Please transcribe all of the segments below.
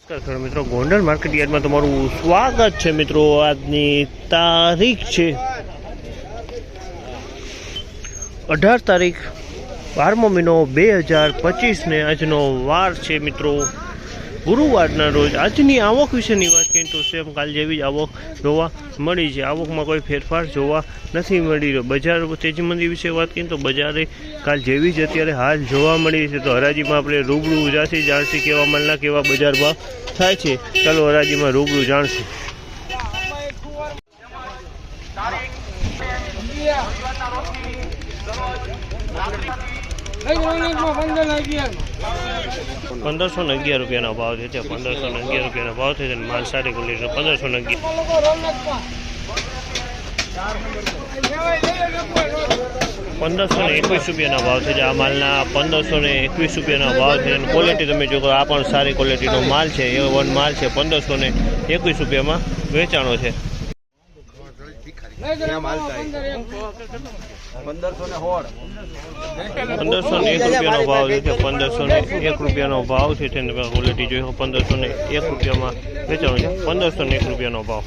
નમસ્કાર મિત્રો, ગોંડલ માર્કેટ યાર્ડમાં તમારું સ્વાગત છે મિત્રો। આજની તારીખ છે 18 તારીખ 12મો મહિનો 2025 ને આજનો વાર છે મિત્રો ગુરુવારના રોજ। આજની આવક વિશેની વાત કરીએ તો સેમ કાલ જેવી જ આવક જોવા મળી છે। આવકમાં કોઈ ફેરફાર જોવા નથી મળી રહ્યો। બજાર તેજી મંદી વિશે વાત કરીએ તો બજારે કાલ જેવી જ અત્યારે હાલ જોવા મળી છે। તો હરાજીમાં આપણે રૂબરૂ જાણશી કેવા માલના કેવા બજાર ભાવ થાય છે। ચાલો હરાજીમાં રૂબરૂ જાણશી। ₹1511 ભાવ છે। ₹1511 ભાવ છે। માલ સારી ક્વોલિટીનો 1511। ₹1521 ભાવ છે। આ માલના ₹1521 ભાવ છે। ક્વોલિટી તમે જો આ પણ સારી ક્વોલિટીનો માલ છે। A1 માલ છે। ₹1521 વેચાણો છે। ₹1501 ભાવ છે। ₹1501 ભાવ છે। ક્વોલિટી જોઈ ₹1501 વેચાણો છે। ₹1501 ભાવ।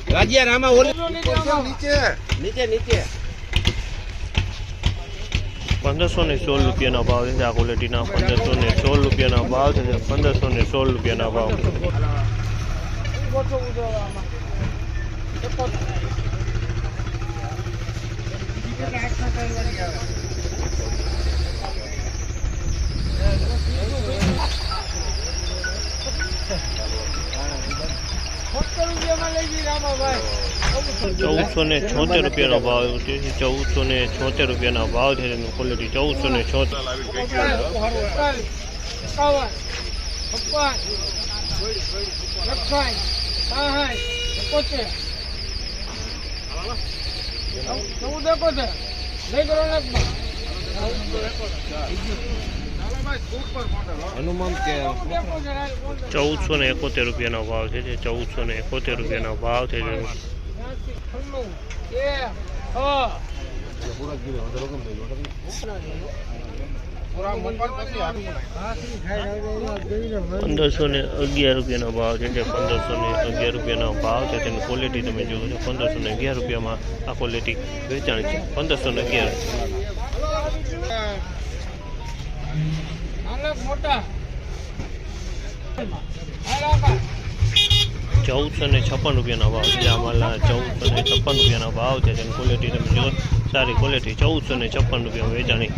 ₹1516 ભાવ છે। આ ક્વોલિટીના ₹1516 ભાવ છે। ₹1516 ભાવ। ₹1476 ભાવ છે। ₹1476 ભાવ છે। ક્વોલિટી 1471 ભાવ છે। ₹1471 ભાવ છે। ₹1511 ભાવ છે। ₹1511 ભાવ છે। તેની ક્વોલિટી તમે જુઓ છો ₹1511 આ ક્વોલિટી વેચાણ છે। 1511। ₹1456 ભાવ છે। આમાં ₹1456 ભાવ છે। તેની ક્વોલિટી તમે જુઓ સારી ક્વોલિટી ₹1456 વેચાણી।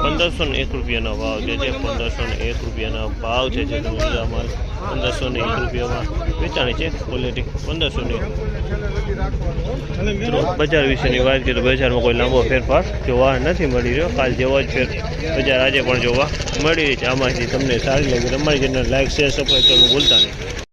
₹1501 ભાવ છે। ₹1501 ભાવ છે। માલ ₹1501 વેચાણી છે। ક્વોલિટી 1501। બજાર વિશેની વાત કરીએ તો બજારમાં કોઈ લાંબો ફેરફાર જોવા નથી મળી રહ્યો। કાલ જેવો જ બજાર આજે પણ જોવા મળી રહી છે। આમાંથી તમને સારી લાગી તમારી ચેનલ લાઈક શેર સબસ્ક્રાઈબ કરવાનું ભૂલતા નહીં।